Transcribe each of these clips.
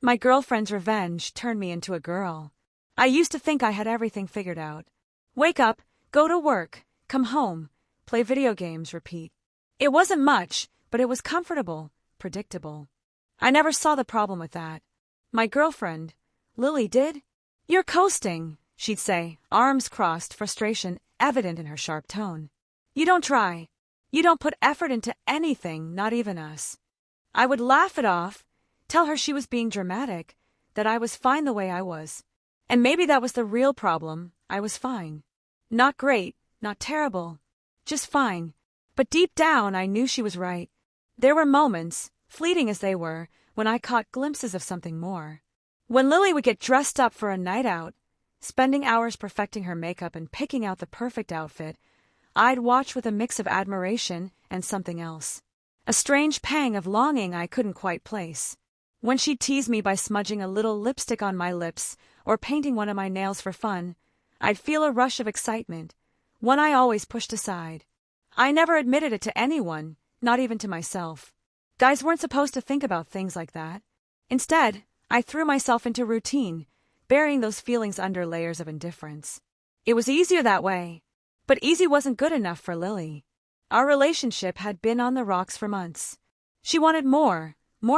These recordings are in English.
My girlfriend's revenge turned me into a girl. I used to think I had everything figured out. Wake up, go to work, come home, play video games, repeat. It wasn't much, but it was comfortable, predictable. I never saw the problem with that. My girlfriend, Lily, did. "You're coasting," she'd say, arms crossed, frustration evident in her sharp tone. "You don't try. You don't put effort into anything, not even us." I would laugh it off, tell her she was being dramatic, that I was fine the way I was. And maybe that was the real problem. I was fine. Not great, not terrible, just fine. But deep down I knew she was right. There were moments, fleeting as they were, when I caught glimpses of something more. When Lily would get dressed up for a night out, spending hours perfecting her makeup and picking out the perfect outfit, I'd watch with a mix of admiration and something else. A strange pang of longing I couldn't quite place. When she'd tease me by smudging a little lipstick on my lips or painting one of my nails for fun, I'd feel a rush of excitement, one I always pushed aside. I never admitted it to anyone, not even to myself. Guys weren't supposed to think about things like that. Instead, I threw myself into routine, burying those feelings under layers of indifference. It was easier that way. But easy wasn't good enough for Lily. Our relationship had been on the rocks for months. She wanted more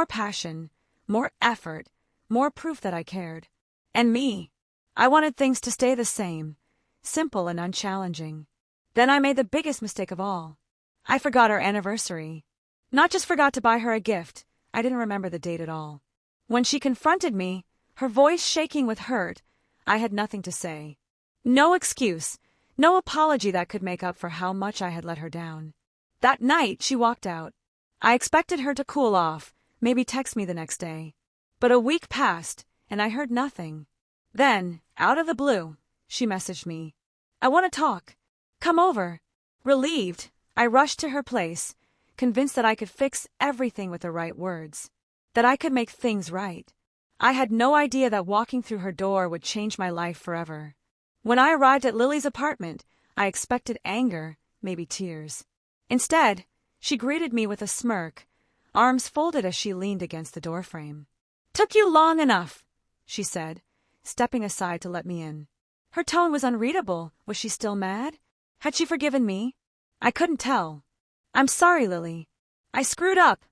passion, more effort, more proof that I cared. And me, I wanted things to stay the same, simple and unchallenging. Then I made the biggest mistake of all. I forgot our anniversary. Not just forgot to buy her a gift, I didn't remember the date at all. When she confronted me, her voice shaking with hurt, I had nothing to say. No excuse, no apology that could make up for how much I had let her down. That night, she walked out. I expected her to cool off, maybe text me the next day. But a week passed, and I heard nothing. Then, out of the blue, she messaged me. "I want to talk. Come over." Relieved, I rushed to her place, convinced that I could fix everything with the right words, that I could make things right. I had no idea that walking through her door would change my life forever. When I arrived at Lily's apartment, I expected anger, maybe tears. Instead, she greeted me with a smirk, arms folded as she leaned against the doorframe. "Took you long enough," she said, stepping aside to let me in. Her tone was unreadable. Was she still mad? Had she forgiven me? I couldn't tell. "I'm sorry, Lily. I screwed up,"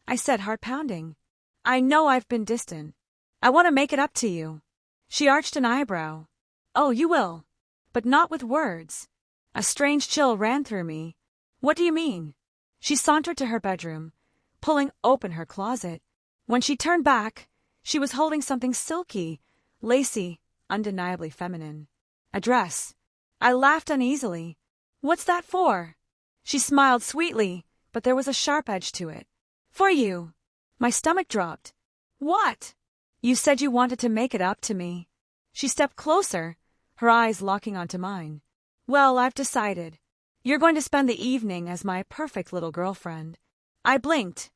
I said, heart pounding. "I know I've been distant. I want to make it up to you." She arched an eyebrow. "Oh, you will. But not with words." A strange chill ran through me. "What do you mean?" She sauntered to her bedroom, pulling open her closet. When she turned back, she was holding something silky, lacy, undeniably feminine. A dress. I laughed uneasily. "What's that for?" She smiled sweetly, but there was a sharp edge to it. "For you." My stomach dropped. "What?" "You said you wanted to make it up to me." She stepped closer, her eyes locking onto mine. "Well, I've decided. You're going to spend the evening as my perfect little girlfriend." I blinked,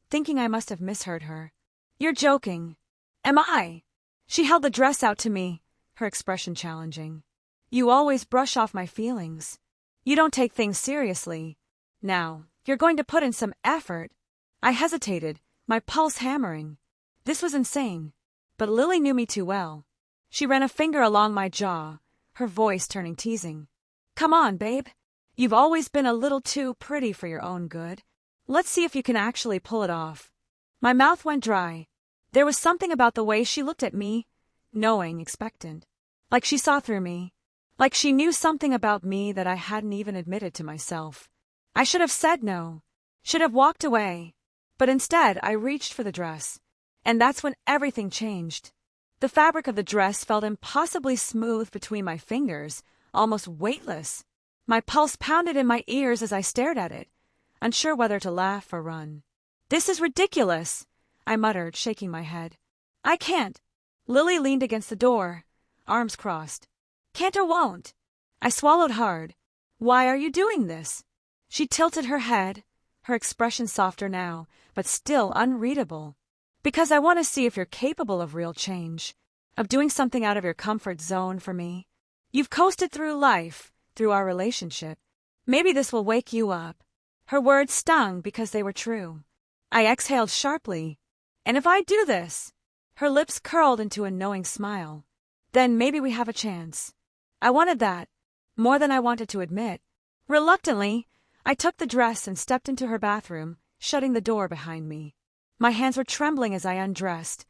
thinking I must have misheard her. "You're joking." "Am I?" She held the dress out to me, her expression challenging. "You always brush off my feelings. You don't take things seriously. Now, you're going to put in some effort." I hesitated, my pulse hammering. This was insane. But Lily knew me too well. She ran a finger along my jaw, her voice turning teasing. "Come on, babe. You've always been a little too pretty for your own good. Let's see if you can actually pull it off." My mouth went dry. There was something about the way she looked at me, knowing, expectant. Like she saw through me. Like she knew something about me that I hadn't even admitted to myself. I should have said no. Should have walked away. But instead, I reached for the dress. And that's when everything changed. The fabric of the dress felt impossibly smooth between my fingers, almost weightless. My pulse pounded in my ears as I stared at it, unsure whether to laugh or run. "This is ridiculous," I muttered, shaking my head. "I can't." Lily leaned against the door, arms crossed. "Can't or won't." I swallowed hard. "Why are you doing this?" She tilted her head, her expression softer now, but still unreadable. "Because I want to see if you're capable of real change, of doing something out of your comfort zone for me. You've coasted through life, through our relationship. Maybe this will wake you up." Her words stung because they were true. I exhaled sharply. "And if I do this?" Her lips curled into a knowing smile. Then maybe we have a chance. I wanted that, more than I wanted to admit. Reluctantly, I took the dress and stepped into her bathroom, shutting the door behind me. My hands were trembling as I undressed,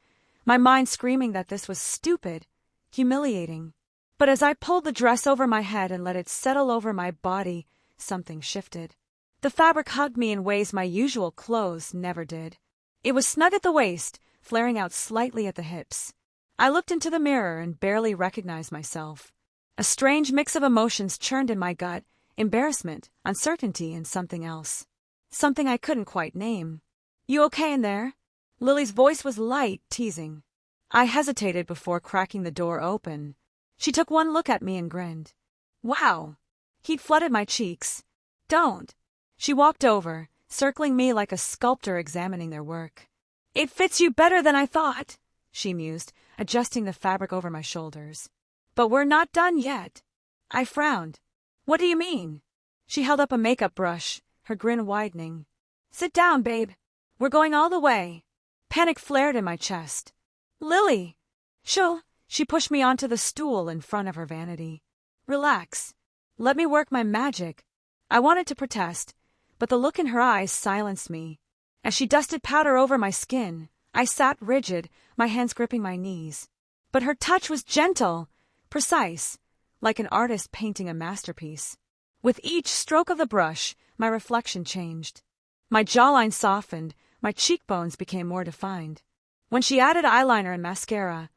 my mind screaming that this was stupid, humiliating. But as I pulled the dress over my head and let it settle over my body, something shifted. The fabric hugged me in ways my usual clothes never did. It was snug at the waist, flaring out slightly at the hips. I looked into the mirror and barely recognized myself. A strange mix of emotions churned in my gut, embarrassment, uncertainty, and something else. Something I couldn't quite name. "You okay in there?" Lily's voice was light, teasing. I hesitated before cracking the door open. She took one look at me and grinned. Wow! He'd flooded my cheeks. "Don't." She walked over, circling me like a sculptor examining their work. "It fits you better than I thought," she mused, adjusting the fabric over my shoulders. "But we're not done yet." I frowned. "What do you mean?" She held up a makeup brush, her grin widening. "Sit down, babe. We're going all the way." Panic flared in my chest. "Lily!" She pushed me onto the stool in front of her vanity. "Relax. Let me work my magic." I wanted to protest, but the look in her eyes silenced me. As she dusted powder over my skin, I sat rigid, my hands gripping my knees. But her touch was gentle, precise, like an artist painting a masterpiece. With each stroke of the brush, my reflection changed. My jawline softened, my cheekbones became more defined. When she added eyeliner and mascara,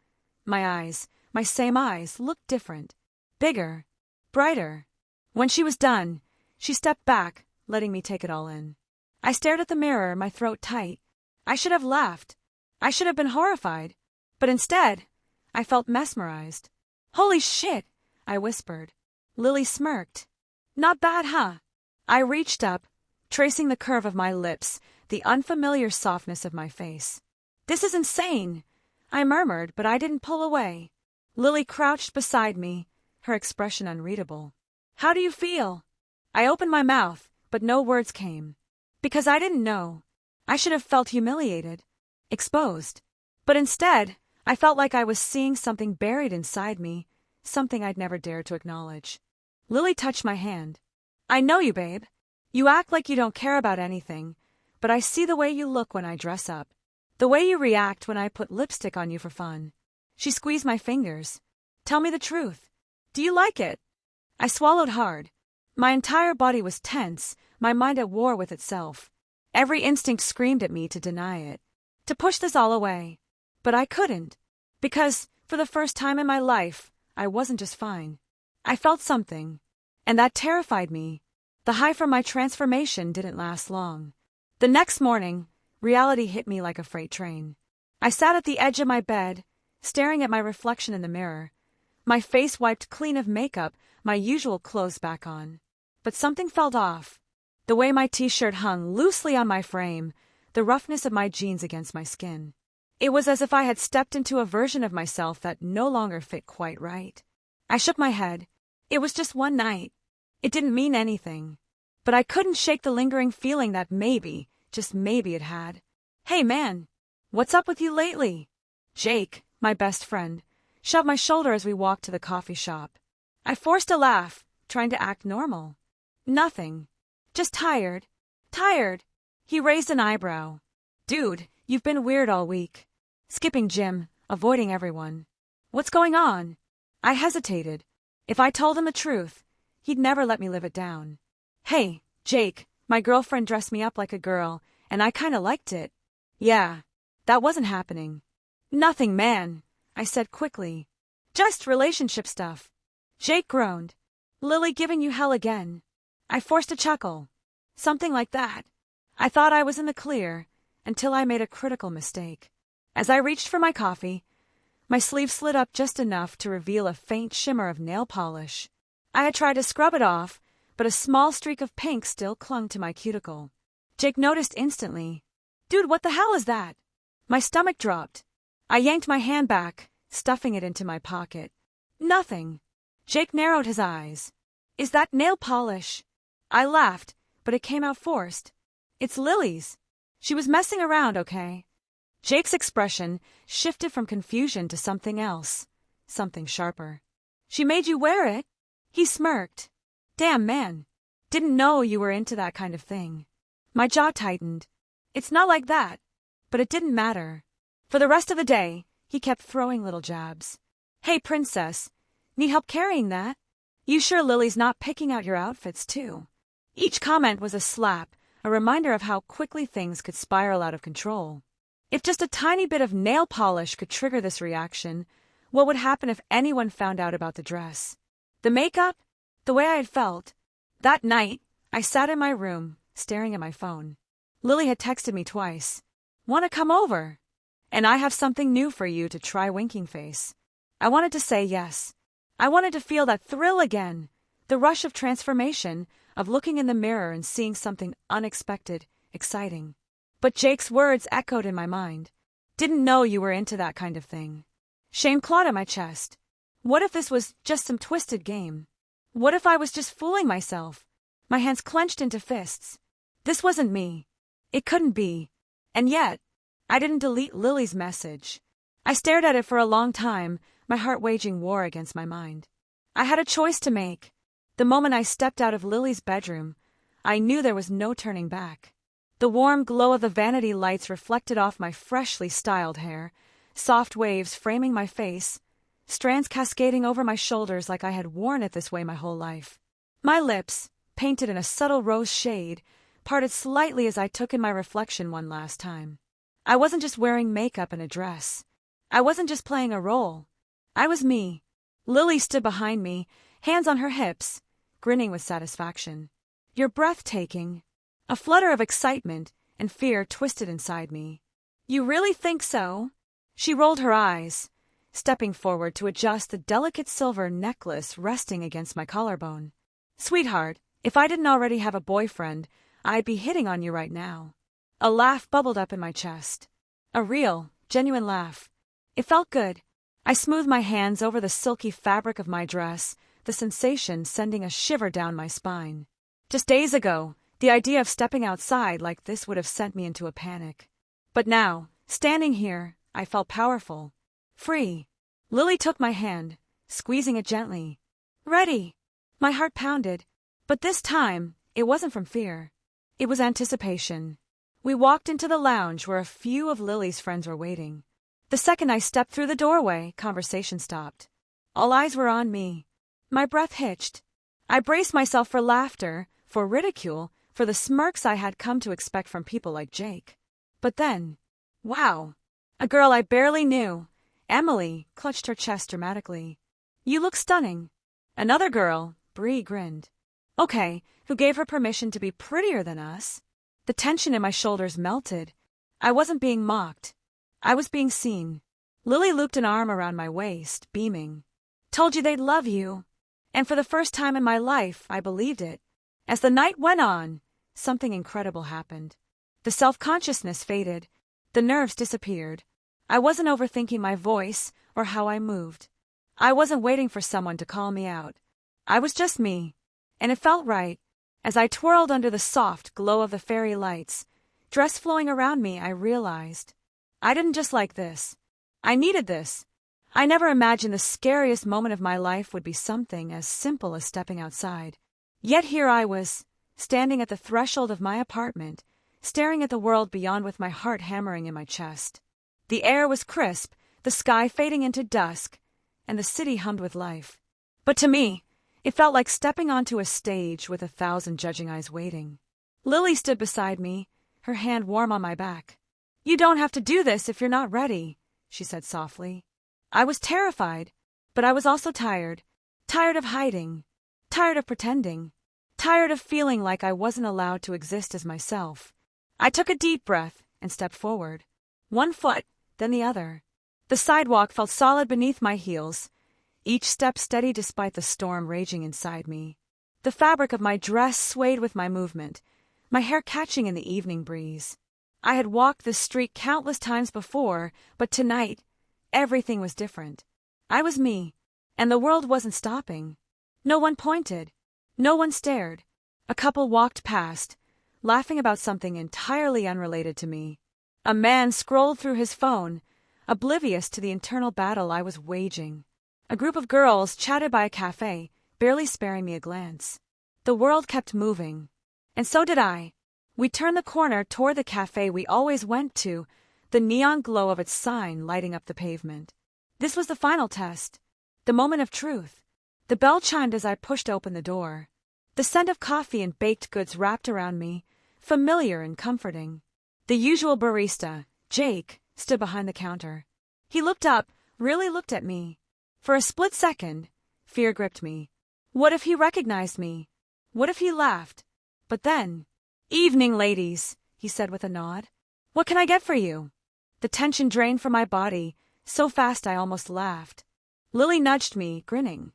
my same eyes, looked different. Bigger, brighter. When she was done, she stepped back, letting me take it all in. I stared at the mirror, my throat tight. I should have laughed. I should have been horrified. But instead, I felt mesmerized. "Holy shit," I whispered. Lily smirked. "Not bad, huh?" I reached up, tracing the curve of my lips, the unfamiliar softness of my face. "This is insane," I murmured, but I didn't pull away. Lily crouched beside me, her expression unreadable. "How do you feel?" I opened my mouth, but no words came. Because I didn't know. I should have felt humiliated, exposed. But instead, I felt like I was seeing something buried inside me, something I'd never dared to acknowledge. Lily touched my hand. "I know you, babe. You act like you don't care about anything, but I see the way you look when I dress up. The way you react when I put lipstick on you for fun." She squeezed my fingers. "Tell me the truth. Do you like it?" I swallowed hard. My entire body was tense, my mind at war with itself. Every instinct screamed at me to deny it, to push this all away. But I couldn't, because, for the first time in my life, I wasn't just fine. I felt something, and that terrified me. The high from my transformation didn't last long. The next morning, reality hit me like a freight train. I sat at the edge of my bed, staring at my reflection in the mirror, my face wiped clean of makeup, my usual clothes back on. But something felt off. The way my t-shirt hung loosely on my frame, the roughness of my jeans against my skin. It was as if I had stepped into a version of myself that no longer fit quite right. I shook my head. It was just one night. It didn't mean anything. But I couldn't shake the lingering feeling that maybe, just maybe it had. "Hey man, what's up with you lately?" Jake, my best friend, shoved my shoulder as we walked to the coffee shop. I forced a laugh, trying to act normal. "Nothing. Just tired." "Tired?" He raised an eyebrow. "Dude, you've been weird all week. Skipping gym, avoiding everyone. What's going on?" I hesitated. If I told him the truth, he'd never let me live it down. "Hey, Jake, my girlfriend dressed me up like a girl, and I kinda liked it." "Yeah, that wasn't happening." "Nothing, man," I said quickly. "Just relationship stuff." Jake groaned. "Lily giving you hell again?" I forced a chuckle. "Something like that." I thought I was in the clear, until I made a critical mistake. As I reached for my coffee, my sleeve slid up just enough to reveal a faint shimmer of nail polish. I had tried to scrub it off, but a small streak of pink still clung to my cuticle. Jake noticed instantly. "Dude, what the hell is that?" My stomach dropped. I yanked my hand back, stuffing it into my pocket. "Nothing." Jake narrowed his eyes. "Is that nail polish?" I laughed, but it came out forced. "It's Lily's. She was messing around, okay?" Jake's expression shifted from confusion to something else, something sharper. She made you wear it? He smirked. Damn, man. Didn't know you were into that kind of thing. My jaw tightened. It's not like that. But it didn't matter. For the rest of the day, he kept throwing little jabs. Hey, princess. Need help carrying that? You sure Lily's not picking out your outfits, too? Each comment was a slap, a reminder of how quickly things could spiral out of control. If just a tiny bit of nail polish could trigger this reaction, what would happen if anyone found out about the dress? The makeup? The way I had felt. That night, I sat in my room, staring at my phone. Lily had texted me twice. Want to come over? And I have something new for you to try, winking face. I wanted to say yes. I wanted to feel that thrill again, the rush of transformation, of looking in the mirror and seeing something unexpected, exciting. But Jake's words echoed in my mind. Didn't know you were into that kind of thing. Shame clawed at my chest. What if this was just some twisted game? What if I was just fooling myself? My hands clenched into fists. This wasn't me. It couldn't be. And yet, I didn't delete Lily's message. I stared at it for a long time, my heart waging war against my mind. I had a choice to make. The moment I stepped out of Lily's bedroom, I knew there was no turning back. The warm glow of the vanity lights reflected off my freshly styled hair, soft waves framing my face, strands cascading over my shoulders like I had worn it this way my whole life. My lips, painted in a subtle rose shade, parted slightly as I took in my reflection one last time. I wasn't just wearing makeup and a dress. I wasn't just playing a role. I was me. Lily stood behind me, hands on her hips, grinning with satisfaction. You're breathtaking. A flutter of excitement and fear twisted inside me. You really think so? She rolled her eyes, stepping forward to adjust the delicate silver necklace resting against my collarbone. Sweetheart, if I didn't already have a boyfriend, I'd be hitting on you right now. A laugh bubbled up in my chest. A real, genuine laugh. It felt good. I smoothed my hands over the silky fabric of my dress, the sensation sending a shiver down my spine. Just days ago, the idea of stepping outside like this would have sent me into a panic. But now, standing here, I felt powerful. Free. Lily took my hand, squeezing it gently. Ready. My heart pounded. But this time, it wasn't from fear. It was anticipation. We walked into the lounge where a few of Lily's friends were waiting. The second I stepped through the doorway, conversation stopped. All eyes were on me. My breath hitched. I braced myself for laughter, for ridicule, for the smirks I had come to expect from people like Jake. But then, wow! A girl I barely knew, Emily, clutched her chest dramatically. You look stunning. Another girl, Bree, grinned. Okay, who gave her permission to be prettier than us? The tension in my shoulders melted. I wasn't being mocked. I was being seen. Lily looped an arm around my waist, beaming. Told you they'd love you. And for the first time in my life, I believed it. As the night went on, something incredible happened. The self-consciousness faded. The nerves disappeared. I wasn't overthinking my voice or how I moved. I wasn't waiting for someone to call me out. I was just me. And it felt right. As I twirled under the soft glow of the fairy lights, dress flowing around me, I realized I didn't just like this. I needed this. I never imagined the scariest moment of my life would be something as simple as stepping outside. Yet here I was, standing at the threshold of my apartment, staring at the world beyond with my heart hammering in my chest. The air was crisp, the sky fading into dusk, and the city hummed with life. But to me, it felt like stepping onto a stage with 1,000 judging eyes waiting. Lily stood beside me, her hand warm on my back. You don't have to do this if you're not ready, she said softly. I was terrified, but I was also tired. Tired of hiding. Tired of pretending. Tired of feeling like I wasn't allowed to exist as myself. I took a deep breath and stepped forward. One foot, then the other. The sidewalk felt solid beneath my heels, each step steady despite the storm raging inside me. The fabric of my dress swayed with my movement, my hair catching in the evening breeze. I had walked this street countless times before, but tonight, everything was different. I was me, and the world wasn't stopping. No one pointed. No one stared. A couple walked past, laughing about something entirely unrelated to me. A man scrolled through his phone, oblivious to the internal battle I was waging. A group of girls chatted by a cafe, barely sparing me a glance. The world kept moving. And so did I. We turned the corner toward the cafe we always went to, the neon glow of its sign lighting up the pavement. This was the final test. The moment of truth. The bell chimed as I pushed open the door. The scent of coffee and baked goods wrapped around me, familiar and comforting. The usual barista, Jake, stood behind the counter. He looked up, really looked at me. For a split second, fear gripped me. What if he recognized me? What if he laughed? But then, "Evening, ladies," he said with a nod. "What can I get for you?" The tension drained from my body, so fast I almost laughed. Lily nudged me, grinning.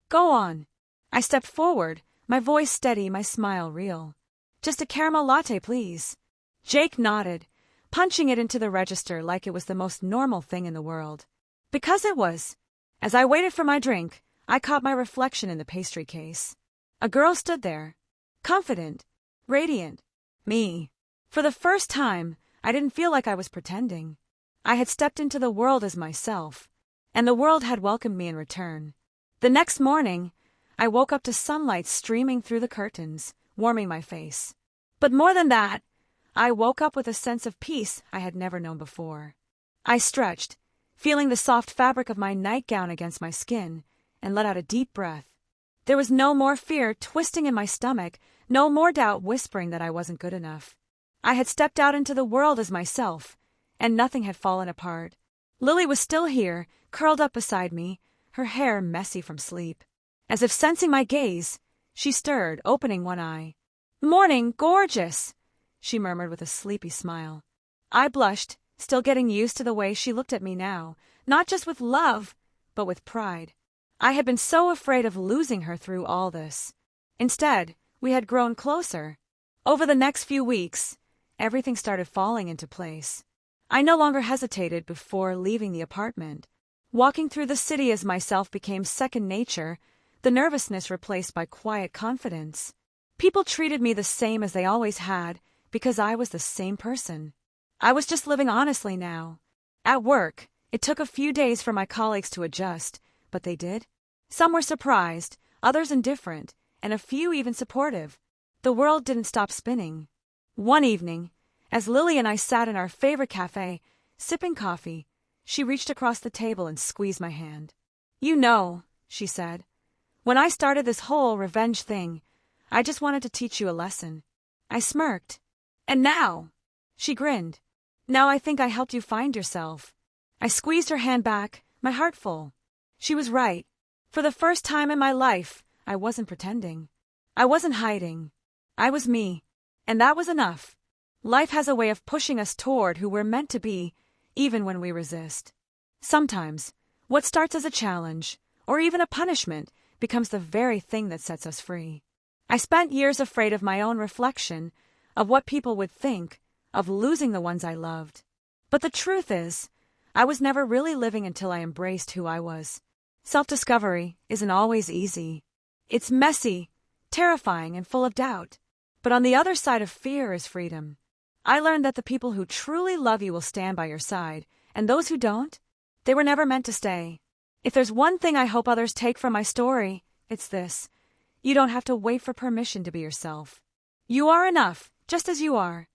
"Go on." I stepped forward, my voice steady, my smile real. "Just a caramel latte, please." Jake nodded, punching it into the register like it was the most normal thing in the world. Because it was. As I waited for my drink, I caught my reflection in the pastry case. A girl stood there. Confident. Radiant. Me. For the first time, I didn't feel like I was pretending. I had stepped into the world as myself, and the world had welcomed me in return. The next morning, I woke up to sunlight streaming through the curtains, warming my face. But more than that, I woke up with a sense of peace I had never known before. I stretched, feeling the soft fabric of my nightgown against my skin, and let out a deep breath. There was no more fear twisting in my stomach, no more doubt whispering that I wasn't good enough. I had stepped out into the world as myself, and nothing had fallen apart. Lily was still here, curled up beside me, her hair messy from sleep. As if sensing my gaze, she stirred, opening one eye. "Morning, gorgeous," she murmured with a sleepy smile. I blushed, still getting used to the way she looked at me now, not just with love, but with pride. I had been so afraid of losing her through all this. Instead, we had grown closer. Over the next few weeks, everything started falling into place. I no longer hesitated before leaving the apartment. Walking through the city as myself became second nature, the nervousness replaced by quiet confidence. People treated me the same as they always had, because I was the same person. I was just living honestly now. At work, it took a few days for my colleagues to adjust, but they did. Some were surprised, others indifferent, and a few even supportive. The world didn't stop spinning. One evening, as Lily and I sat in our favorite cafe, sipping coffee, she reached across the table and squeezed my hand. "You know," she said, "when I started this whole revenge thing, I just wanted to teach you a lesson." I smirked. "And now?" She grinned. "Now I think I helped you find yourself." I squeezed her hand back, my heart full. She was right. For the first time in my life, I wasn't pretending. I wasn't hiding. I was me. And that was enough. Life has a way of pushing us toward who we're meant to be, even when we resist. Sometimes, what starts as a challenge, or even a punishment, becomes the very thing that sets us free. I spent years afraid of my own reflection, of what people would think, of losing the ones I loved. But the truth is, I was never really living until I embraced who I was. Self-discovery isn't always easy. It's messy, terrifying, and full of doubt. But on the other side of fear is freedom. I learned that the people who truly love you will stand by your side, and those who don't, they were never meant to stay. If there's one thing I hope others take from my story, it's this. You don't have to wait for permission to be yourself. You are enough, just as you are.